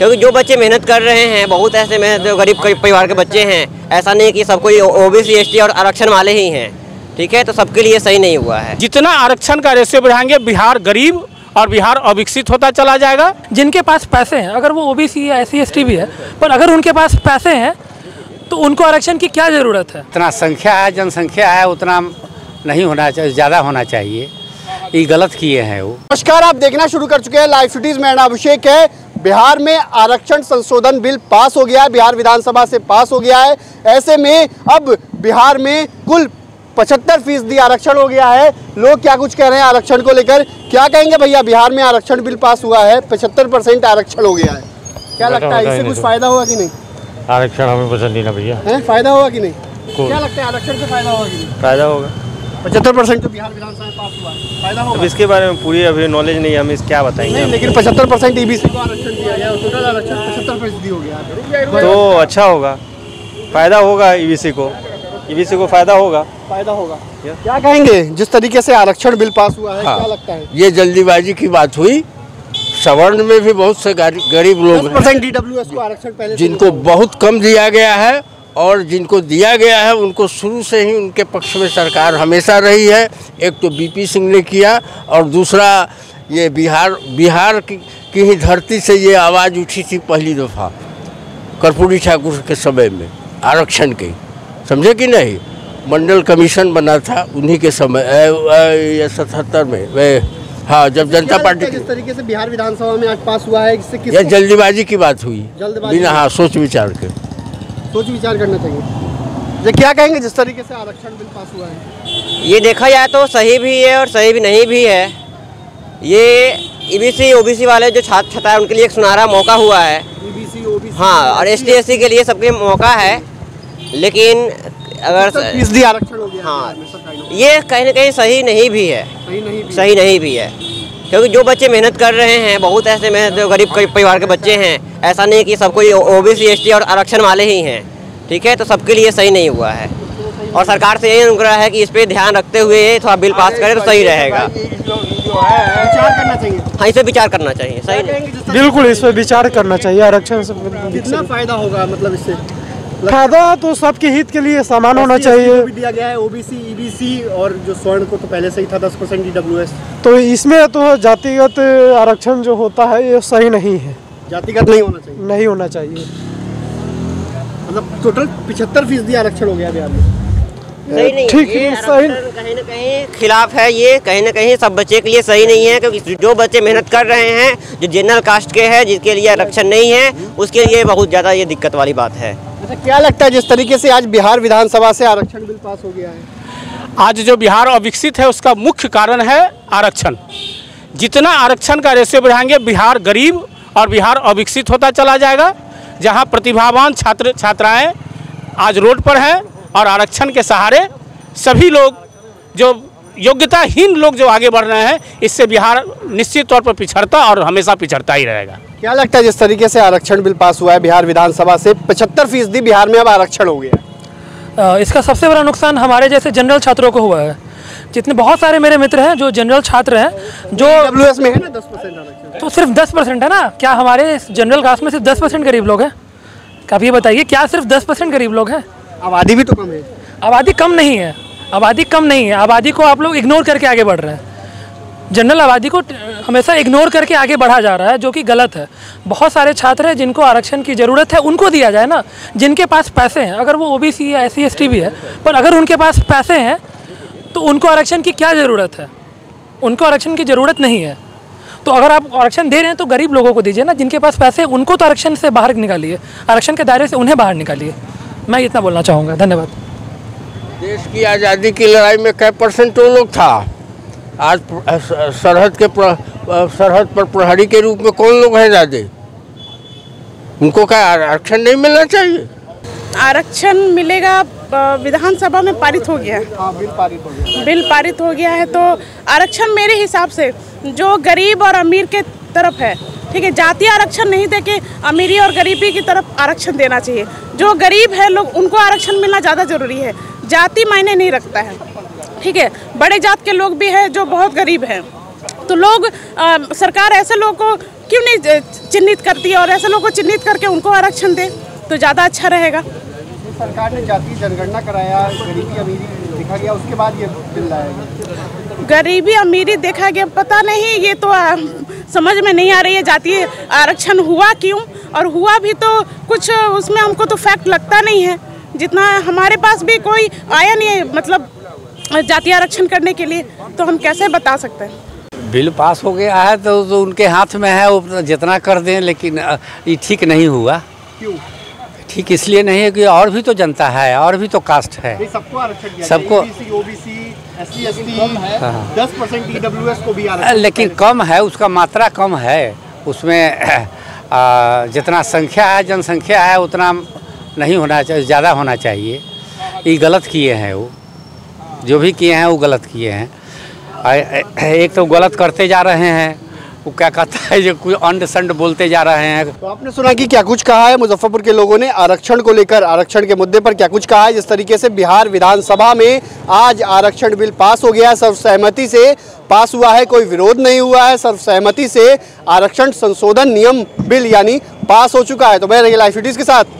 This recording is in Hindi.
क्योंकि जो बच्चे मेहनत कर रहे हैं, बहुत ऐसे मेहनत जो गरीब परिवार के बच्चे हैं, ऐसा नहीं कि सब कोई ओबीसी एसटी और आरक्षण वाले ही हैं, ठीक है, तो सबके लिए सही नहीं हुआ है। जितना आरक्षण का रेशियो बढ़ाएंगे बिहार गरीब और बिहार अविकसित होता चला जाएगा। जिनके पास पैसे हैं, अगर वो ओबीसी या एससी एसटी भी है, पर अगर उनके पास पैसे हैं तो उनको आरक्षण की क्या ज़रूरत है। इतना संख्या है, जनसंख्या है, उतना नहीं होना चाहिए, ज़्यादा होना चाहिए। ये गलत किए हैं वो। नमस्कार, आप देखना शुरू कर चुके हैं लाइव सिटीज। मेरा नाम अभिषेक है। बिहार में आरक्षण संशोधन बिल पास हो गया है, बिहार विधानसभा से पास हो गया है। ऐसे में अब बिहार में कुल 75% आरक्षण हो गया है। लोग क्या कुछ कह रहे हैं आरक्षण को लेकर, क्या कहेंगे भैया? बिहार में आरक्षण बिल पास हुआ है, 75% आरक्षण हो गया है, क्या लगता है इससे कुछ फायदा होगा कि नहीं? आरक्षण हमें पसंद नहीं ना भैया। फायदा होगा कि नहीं? क्या लगता है आरक्षण से फायदा होगा कि नहीं? फायदा होगा। 75% तो बिहार विधानसभा में पास हुआ है, फायदा होगा। अब इसके बारे में पूरी अभी नॉलेज नहीं है, हम इस क्या बताएंगे। नहीं, लेकिन 75% ईबीसी को आरक्षण दिया गया, टोटल आरक्षण 75% हो गया, तो अच्छा होगा, फायदा होगा। ईबीसी को फायदा होगा। क्या कहेंगे जिस तरीके से आरक्षण बिल पास हुआ है? क्या लगता है? ये जल्दीबाजी की बात हुई। सवर्ण में भी बहुत से गरीब लोग हैं डीडब्ल्यूएस को आरक्षण पहले जिनको बहुत कम दिया गया है, और जिनको दिया गया है उनको शुरू से ही उनके पक्ष में सरकार हमेशा रही है। एक तो बीपी सिंह ने किया, और दूसरा ये बिहार की ही धरती से ये आवाज़ उठी थी पहली दफ़ा कर्पूरी ठाकुर के समय में आरक्षण की, समझे कि नहीं? मंडल कमीशन बना था उन्हीं के समय 77 में वे। हाँ, जब जनता पार्टी जिस तरीके से बिहार विधानसभा में आज पास हुआ है, इससे यह जल्दीबाजी की बात हुई, बिना हाँ सोच विचार करना चाहिए। ये क्या कहेंगे जिस तरीके से आरक्षण बिल पास हुआ है? ये देखा जाए तो सही भी है और सही भी नहीं भी है। ये ईबीसी ओबीसी वाले जो छात्र छात्रा उनके लिए एक सुनहरा मौका हुआ है। ईबीसी ओबीसी, हाँ, और एसटी एससी के लिए सबके मौका है, लेकिन अगर फीसदी आरक्षण हो गया, हाँ, ये कहीं ना कहीं सही नहीं भी है, सही नहीं भी है। क्योंकि जो बच्चे मेहनत कर रहे हैं, बहुत ऐसे मेहनत जो गरीब परिवार के बच्चे हैं, ऐसा नहीं कि सब कोई ओबीसी एसटी और आरक्षण वाले ही हैं, ठीक है, तो सबके लिए सही नहीं हुआ है। और सरकार से यही अनुग्रह है कि इस पे ध्यान रखते हुए थोड़ा बिल पास करें तो सही रहेगा। विचार करना चाहिए। हाँ, इस पर विचार करना चाहिए, सही नहीं। बिल्कुल इस पर विचार करना चाहिए। आरक्षण से कितना फायदा होगा, मतलब इससे फायदा तो सबके हित के लिए समान होना चाहिए। भी दिया गया है ओबीसी ईबीसी, और जो स्वर्ण को तो पहले से ही था 10% डीडब्ल्यूएस, तो इसमें तो जातिगत आरक्षण जो होता है ये सही नहीं है। जातिगत नहीं होना चाहिए। मतलब टोटल 75% आरक्षण हो गया बिहार में, सही नहीं ठीक है। सही कहीं ना कहीं खिलाफ है, ये कहीं ना कहीं सब बच्चे के लिए सही नहीं है। क्योंकि जो बच्चे मेहनत कर रहे हैं, जो जनरल कास्ट के हैं, जिसके लिए आरक्षण नहीं है, उसके लिए बहुत ज़्यादा ये दिक्कत वाली बात है। अच्छा, क्या लगता है जिस तरीके से आज बिहार विधानसभा से आरक्षण बिल पास हो गया है? आज जो बिहार अविकसित है उसका मुख्य कारण है आरक्षण। जितना आरक्षण का रेशियो बढ़ाएंगे बिहार गरीब और बिहार अविकसित होता चला जाएगा। जहां प्रतिभावान छात्र छात्राएं आज रोड पर हैं, और आरक्षण के सहारे सभी लोग जो योग्यताहीन लोग जो आगे बढ़ रहे हैं, इससे बिहार निश्चित तौर पर पिछड़ता और हमेशा पिछड़ता ही रहेगा। क्या लगता है जिस तरीके से आरक्षण बिल पास हुआ है बिहार विधानसभा से, 75% बिहार में अब आरक्षण हो गया? इसका सबसे बड़ा नुकसान हमारे जैसे जनरल छात्रों को हुआ है। जितने बहुत सारे मेरे मित्र हैं जो जनरल छात्र हैं, जो डब्ल्यूएस में है ना 10% आरक्षण, तो सिर्फ 10% है ना। क्या हमारे जनरल कास्ट में सिर्फ 10% गरीब लोग हैं? आप ये बताइए, क्या सिर्फ 10% गरीब लोग हैं? आबादी भी तो कम है। आबादी कम नहीं है, आबादी को आप लोग इग्नोर करके आगे बढ़ रहे हैं। जनरल आबादी को हमेशा इग्नोर करके आगे बढ़ा जा रहा है, जो कि गलत है। बहुत सारे छात्र हैं जिनको आरक्षण की ज़रूरत है, उनको दिया जाए ना। जिनके पास पैसे हैं, अगर वो ओबीसी या एससी एसटी भी है, पर अगर उनके पास पैसे हैं तो उनको आरक्षण की क्या ज़रूरत है? उनको आरक्षण की ज़रूरत नहीं है। तो अगर आप आरक्षण दे रहे हैं तो गरीब लोगों को दीजिए ना। जिनके पास पैसे, उनको तो आरक्षण से बाहर निकालिए, आरक्षण के दायरे से उन्हें बाहर निकालिए। मैं इतना बोलना चाहूँगा। धन्यवाद। देश की आज़ादी की लड़ाई में कै % वो लोग था? आज सरहद पर प्रहरी के रूप में कौन लोग हैं ज़्यादा? उनको क्या आरक्षण नहीं मिलना चाहिए? आरक्षण मिलेगा। विधानसभा में पारित हो गया है। बिल पारित हो गया है, तो आरक्षण मेरे हिसाब से जो गरीब और अमीर के तरफ है, ठीक है, जातीय आरक्षण नहीं दे के अमीरी और गरीबी की तरफ आरक्षण देना चाहिए। जो गरीब है लोग, उनको आरक्षण मिलना ज़्यादा ज़रूरी है। जाति मायने नहीं रखता है, ठीक है। बड़े जात के लोग भी हैं जो बहुत गरीब हैं, तो लोग सरकार ऐसे लोगों को क्यों नहीं चिन्हित करती है और ऐसे लोगों को चिन्हित करके उनको आरक्षण दे तो ज़्यादा अच्छा रहेगा। सरकार ने जातीय जनगणना कराया, गरीबी अमीरी देखा गया, उसके बाद ये बिल लाया। गरीबी अमीरी देखा गया, पता नहीं, ये तो समझ में नहीं आ रही है जातीय आरक्षण हुआ क्यों, और हुआ भी तो कुछ उसमें हमको तो फैक्ट लगता नहीं है, जितना हमारे पास भी कोई आया नहीं है मतलब जातीय आरक्षण करने के लिए, तो हम कैसे बता सकते हैं। बिल पास हो गया है तो उनके हाथ में है, वो जितना कर दें, लेकिन ये ठीक नहीं हुआ। क्यों ठीक? इसलिए नहीं है कि और भी तो जनता है, और भी तो कास्ट है, सबको आरक्षण दिया, सबको ओबीसी, एससी, एसटी, 10% ईडब्ल्यूएस को भी आरक्षण, लेकिन कम है, उसका मात्रा कम है उसमें। जितना संख्या है, जनसंख्या है, उतना नहीं होना चाहिए, ज़्यादा होना चाहिए। ये गलत किए हैं, वो जो भी किए हैं वो गलत किए हैं। एक तो गलत करते जा रहे हैं, वो क्या कहता है जो कोई अंड संड बोलते जा रहे हैं। तो आपने सुना कि क्या कुछ कहा है मुजफ्फरपुर के लोगों ने आरक्षण को लेकर, आरक्षण के मुद्दे पर क्या कुछ कहा है। जिस तरीके से बिहार विधानसभा में आज आरक्षण बिल पास हो गया है, सर्वसहमति से पास हुआ है, कोई विरोध नहीं हुआ है, सर्वसहमति से आरक्षण संशोधन नियम बिल यानी पास हो चुका है। तो मैं लाइव फीड के साथ